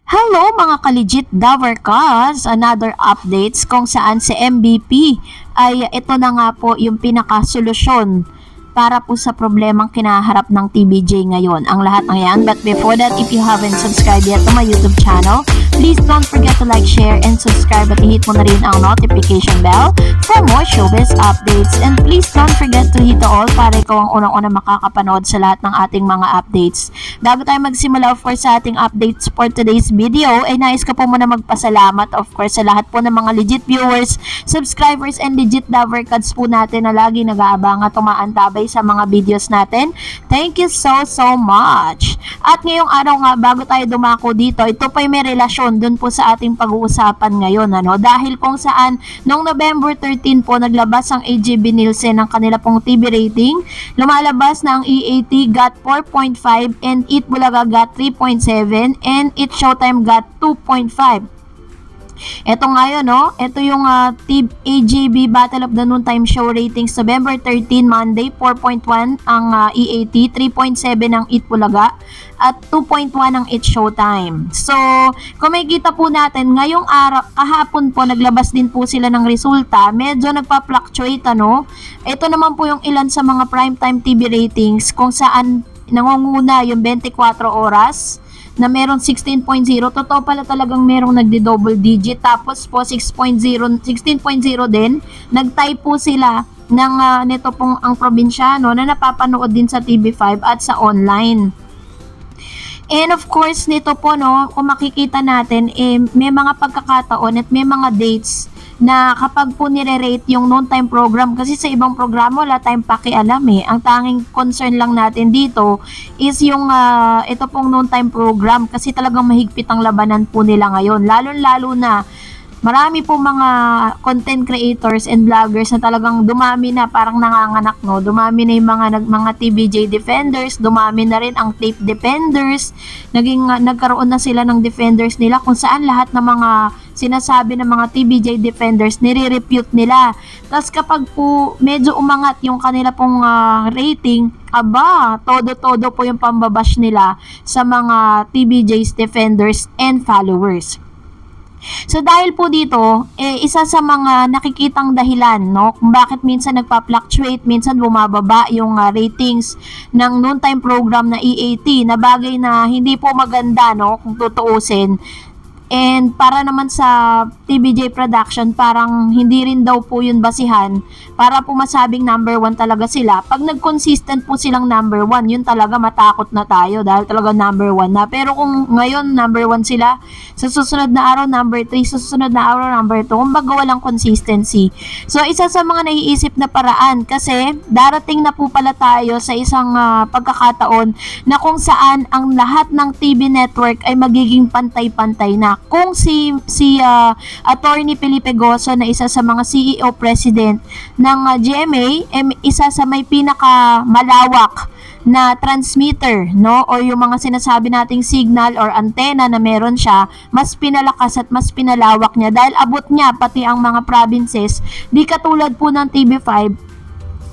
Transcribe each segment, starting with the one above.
Hello mga ka-legit Davercas! Another updates kung saan si MVP ay ito na nga po yung pinakasolusyon para po sa problemang kinaharap ng TBJ ngayon. Ang lahat ng yan. But before that, if you haven't subscribed yet to my YouTube channel, please don't forget to like, share, and subscribe at hit mo na rin ang notification bell for more showbiz updates. And please don't forget to hit the all para ikaw ang unang-unang makakapanood sa lahat ng ating mga updates. Bago tayo magsimula of course sa ating updates for today's video, ay nais ko po muna magpasalamat of course sa lahat po ng mga legit viewers, subscribers, and legit Davercas po natin na lagi nag-aabang at tumaantabay sa mga videos natin. Thank you so much. At ngayong araw nga, bago tayo dumako dito, ito pa may relasyon dun po sa ating pag-uusapan ngayon, dahil kung saan noong November 13 po naglabas ang AGB Nielsen ng kanila pong TV rating, lumalabas na ang EAT got 4.5 and Eat Bulaga got 3.7 and Eat Showtime got 2.5. Ito nga yun, ito yung AGB Battle of the Noontime Show ratings November 13, Monday, 4.1 ang EAT, 3.7 ang Eat Bulaga, at 2.1 ang Eat Showtime. So, kung makikita po natin, ngayong araw, kahapon po, naglabas din po sila ng resulta, medyo nagpa-fluctuate, Ito naman po yung ilan sa mga primetime TV ratings kung saan nangunguna yung 24 oras, na merong 16.0, totoo pala talagang merong nagdi-double digit, tapos po 16.0 din, nag-tie po sila ng nito pong ang probinsyano na napapanood din sa TV5 at sa online. And of course, nito po, kung makikita natin, may mga pagkakataon at may mga dates na kapag po nire-rate yung noontime program, kasi sa ibang programa wala tayong pakialam Ang tanging concern lang natin dito is yung ito pong noontime program, kasi talagang mahigpit ang labanan po nila ngayon. Lalo na marami po mga content creators and vloggers na talagang dumami na, parang nanganganak, dumami na yung mga TBJ defenders, dumami na rin ang tape defenders, nagkaroon na sila ng defenders nila kung saan lahat ng mga sinasabi ng mga TBJ defenders nire-repute nila. Tapos kapag po medyo umangat yung kanila pong rating, todo po yung pambabash nila sa mga TBJ's defenders and followers. So dahil po dito, isa sa mga nakikitang dahilan, kung bakit minsan nagpa-fluctuate, minsan bumababa yung ratings ng noontime program na EAT, na bagay na hindi po maganda, kung tutuusin. And para naman sa TBJ production, parang hindi rin daw po yun basihan para po masabing number 1 talaga sila. Pag nag-consistent po silang number 1, yun talaga matakot na tayo dahil talaga number 1 na. Pero kung ngayon number 1 sila, sa susunod na araw number 3, sa susunod na araw number 2, kumbaga walang consistency. So isa sa mga naiisip na paraan, kasi darating na po pala tayo sa isang pagkakataon na kung saan ang lahat ng TV network ay magiging pantay-pantay na. Kung si Attorney Felipe Gozo na isa sa mga CEO President ng GMA, isa sa may pinakamalawak na transmitter, o yung mga sinasabi nating signal or antenna na meron siya, mas pinalakas at mas pinalawak niya dahil abot niya pati ang mga provinces, di katulad po ng TV5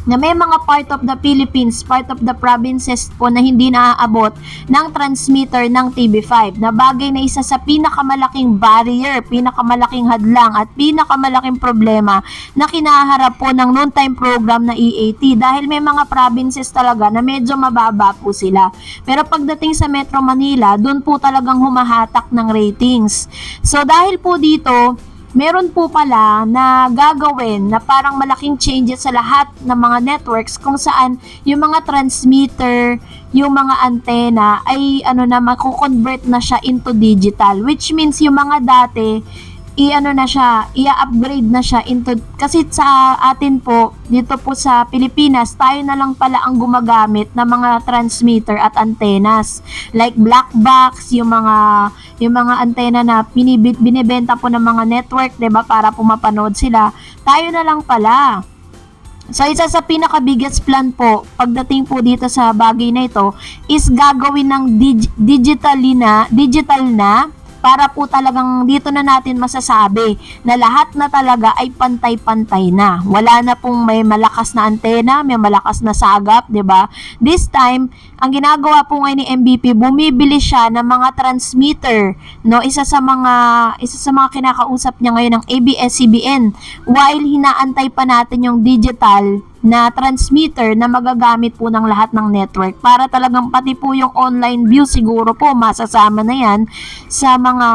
na may mga part of the Philippines, part of the provinces po na hindi naaabot ng transmitter ng TV5, na bagay na isa sa pinakamalaking barrier, pinakamalaking hadlang at pinakamalaking problema na kinaharap po ng noontime program na EAT, dahil may mga provinces talaga na medyo mababa po sila. Pero pagdating sa Metro Manila, doon po talagang humahatak ng ratings. So dahil po dito, meron po pala na gagawin na parang malaking changes sa lahat ng mga networks kung saan yung mga transmitter, yung mga antenna ay mako-convert na siya into digital, which means yung mga dati i-upgrade na siya into, kasi sa atin po dito po sa Pilipinas, tayo na lang pala ang gumagamit ng mga transmitter at antennas like black box, yung mga antenna na binibenta po ng mga network, 'di ba, para po mapanood sila. Tayo na lang pala. So isa sa pinaka-biggest plan po pagdating po dito sa bagay na ito is gagawin ng digital na para po talagang dito na natin masasabi na lahat na talaga ay pantay-pantay na. Wala na pong may malakas na antena, may malakas na sagap, 'di ba? This time, ang ginagawa po ngayon ni MVP, bumibili siya ng mga transmitter, no? Isa sa mga kinakausap niya ngayon ng ABS-CBN while hinaantay pa natin yung digital na transmitter na magagamit po ng lahat ng network para talagang pati po yung online view siguro po masasama na yan sa mga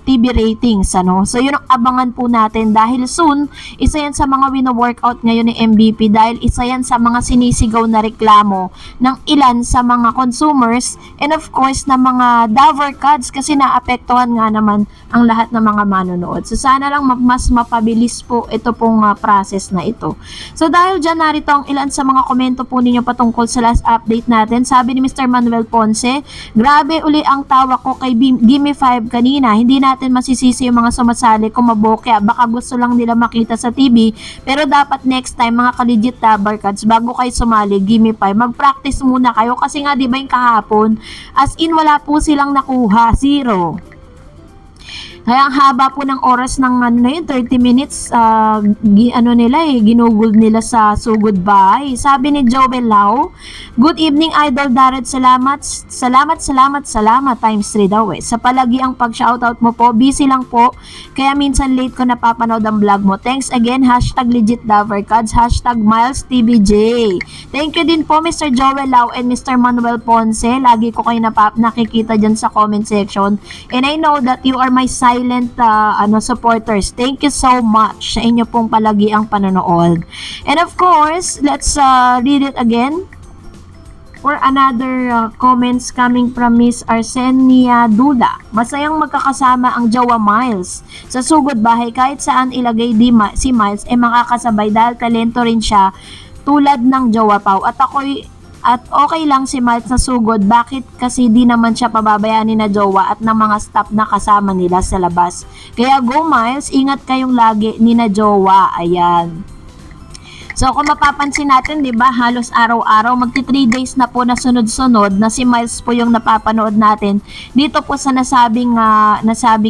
TV ratings, ano. So yun ang abangan po natin dahil soon isa yan sa mga wino-workout ngayon ni MVP dahil isa yan sa mga sinisigaw na reklamo ng ilan sa mga consumers and of course na mga Dover Cats kasi naapektuhan nga naman ang lahat ng mga manonood. So sana lang mas mapabilis po ito pong process na ito. So dahil dyan narito ang ilan sa mga komento po ninyo patungkol sa last update natin. Sabi ni Mr. Manuel Ponce, grabe uli ang tawa ko kay Gimme 5 kanina. Hindi natin masisisi yung mga sumasali kung mabokya. Baka gusto lang nila makita sa TV. Pero dapat next time mga ka-legit Tabarkads, bago kayo sumali, Gimme 5, mag-practice muna kayo. Kasi nga diba yung kahapon, as in wala po silang nakuha. 0. Kaya ang haba po ng oras ng 30 minutes ginugol nila sa sugod bahay. Sabi ni Joel Lau, good evening Idol Darren, salamat times 3 daw sa palagi ang pag-shoutout mo po, busy lang po kaya minsan late ko napapanood ang vlog mo. Thanks again, #legitDaverCads, #MilesTBJ. Thank you din po Mr. Joel Lau and Mr. Manuel Ponce, lagi ko kayo nakikita dyan sa comment section and I know that you are my silent supporters. Thank you so much sa inyo pong palagi ang panonood. And of course, let's read it again. For another comments coming from Miss Arsenia Duda. Masayang magkakasama ang Jowa Miles sa sugod bahay kahit saan ilagay si Miles makakasabay dahil talento rin siya tulad ng Jowa Pau. At okay lang si Miles na sugod, bakit kasi di naman siya pababayaan na Jowa at ng mga staff na kasama nila sa labas. Kaya go Miles, ingat kayong lagi ni na Jowa. Ayan. So kung mapapansin natin, 'di ba, halos araw-araw magti 3 days na po na sunod-sunod na si Miles po yung napapanood natin dito po sa nasabing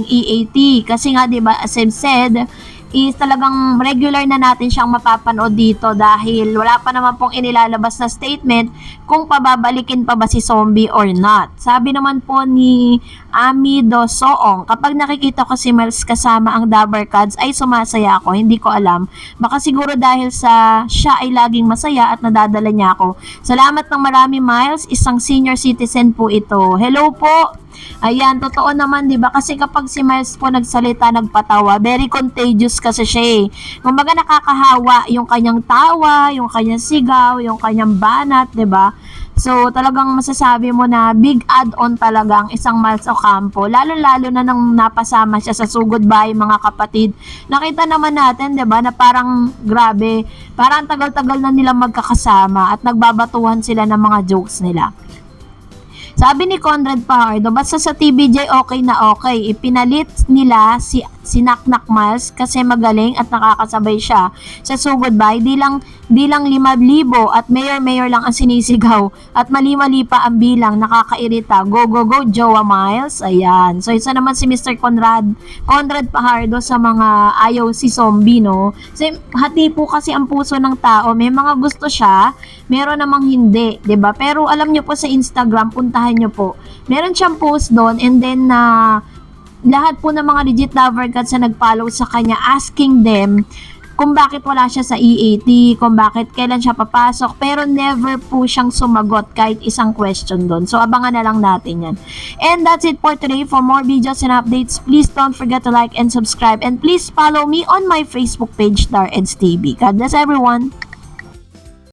EAT. Kasi nga 'di ba, as I've said, is talagang regular na natin siyang mapapanood dito dahil wala pa naman pong inilalabas na statement kung pababalikin pa ba si Zombie or not. Sabi naman po ni Ami Dosoong, kapag nakikita ko si Miles kasama ang Dabarkads ay sumasaya ako, hindi ko alam. Baka siguro dahil sa siya ay laging masaya at nadadala niya ako. Salamat ng marami Miles, isang senior citizen po ito. Hello po! Ayan, totoo naman, di ba? Kasi kapag si Miles po nagsalita, nagpatawa, very contagious kasi siya eh. Kumbaga nakakahawa yung kanyang tawa, yung kanyang sigaw, yung kanyang banat, di ba? So, talagang masasabi mo na big add-on talaga ang isang Miles Ocampo. Lalo-lalo na nang napasama siya sa sugod bahay, mga kapatid. Nakita naman natin, 'di ba, na parang grabe, parang tagal-tagal na nilang magkakasama at nagbabatuhan sila ng mga jokes nila. Sabi ni Conrad Pajardo, basta sa TBJ okay na okay. Ipinalit nila si Naknak Miles kasi magaling at nakakasabay siya sa sugod bahay. Di lang 5,000 at mayor lang ang sinisigaw at mali-mali pa ang bilang, nakakairita. Go Jowa Miles. Ayan. So isa naman si Mr. Conrad Pajardo sa mga ayaw si Zombie, no? So, hati po kasi ang puso ng tao. May mga gusto siya, meron namang hindi, 'di ba? Pero alam niyo po sa Instagram, puntahan niyo po. Meron siyang post doon and then lahat po ng mga legit Daverkads na nag-follow sa kanya, asking them kung bakit wala siya sa EAT, kung bakit kailan siya papasok, pero never po siyang sumagot kahit isang question doon. So abangan na lang natin yan. And that's it for today. For more videos and updates, please don't forget to like and subscribe, and please follow me on my Facebook page, DarEdsTV. God bless everyone!